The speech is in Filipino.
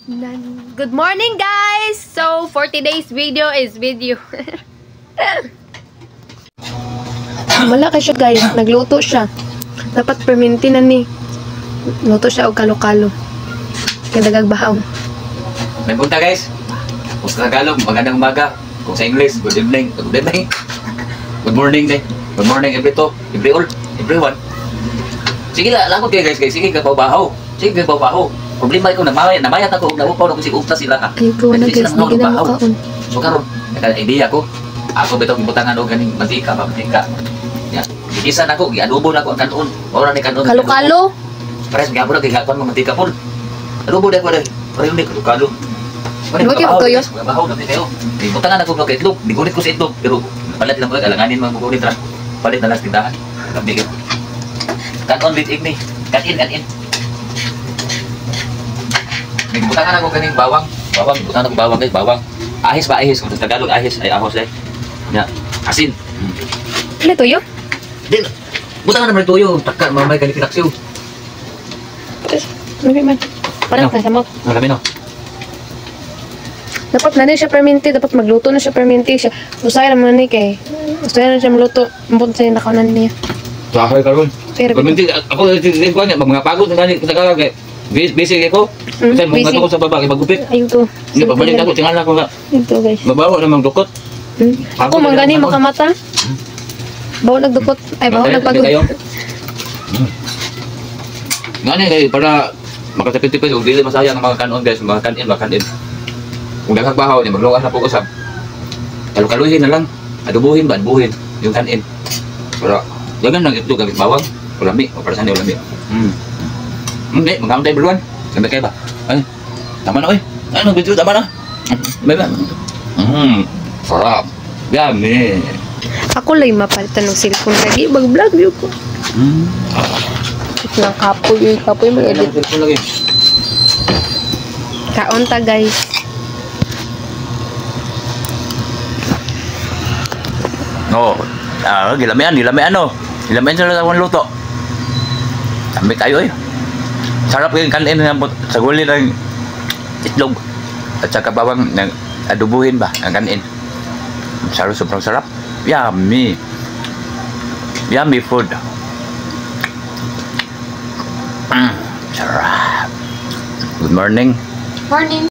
Good morning, guys! So, for today's video is video. Wala ka siya, guys. Nagluto siya. Dapat perminti na ni. Luto siya o kalo-kalo. Kaya dagagbahaw. May punta, guys. Kung sa Tagalog, magandang umaga. Kung sa English, good evening. Good evening. Good morning, day. Good morning, everyone. Sige lang, lakot kayo, guys. Sige, kapabahaw. Sige, kapabahaw. Problema ko, namayat ako, naupaw na ko si Ugta sila ka. Ay, po na, guys. Hindi na makaon. So, karon, idea ko. Ako bitong ibutangan o ganing mantika, yan. Gigisan ako, giadobo na ako ang kanon. Ora ni kanon. Kalo-kalo? Pares, gabo na, gigakuan mo mantika po. Adobo na ko na. Pares, hindi kalo-kalo. Ano kayo magtoyo? Bahaw na kayo. Ibutangan ako ng itlog. Digulit ko sa itlog. Pero, palit lang ko, alanganin mo gulit ra. Palit na lang sa tindahan. Bigyan. Kanon with igni. Kanin. Butangan ako kaning bawang. Butangan ako bawang, guys, bawang. Ahis ba, ahis. Kung sa Tagalog, ahis ay ahos, eh. Ya, asin. Ano tuyo? Din, butangan naman tuyo. Takkan, mamay ka ni pinaksiw. Ano man? Parang nasa mo. Marami, no? Dapat na rin siya perminti. Dapat magluto na siya perminti siya. Usay naman ni kay. Usay na siya magluto. Ambot sa'yo nakaunan niya. Sahay ka ron. Pero, Perminti, ako nagtitigil ko niya. Mga pagod na sa Tagalog, eh. Busy ako. Kasi mga busy. ko sa baba, ibagupit. Ayun to. Hindi, pagbalik ako, tingala ko nga. Ito, guys. Mabaho namang dukot. Ako, manggani makamata. Bawa nagdukot. Ay, bawa nagpagod. Nga niya, kayo, para makatipid-tipid, huwag dili masayang mga kanon, guys. Mga kanin. Kung nagkagbahaw niya, magluwas na po usap. Kalukaluhin na lang. Adubuhin ba? Adubuhin. Yung kanin. Pero, ganyan lang ito, gamit bawang. Ulami. O para saan yung ulami. Hindi, magkamot tayo beruan. Sampai kayo ba? Ay, tama na, oy. Ano, video, tama na. May ba? Sarap. Yummy. Ako lang mapalitan ng cellphone lagi. Mag-vlog yun ko. Ito ng kapoy. Kapoy mo edit. Kaon ta, guys. Oo. Gilamian no. Gilamian sila sa luto. Sampai tayo, eh. Sarap yung kanin sa gulay ng itlog. At saka bawang ng adubuhin ba ang kanin. Sobrang sarap. Yummy. Yummy food. Sarap. Good morning. Morning.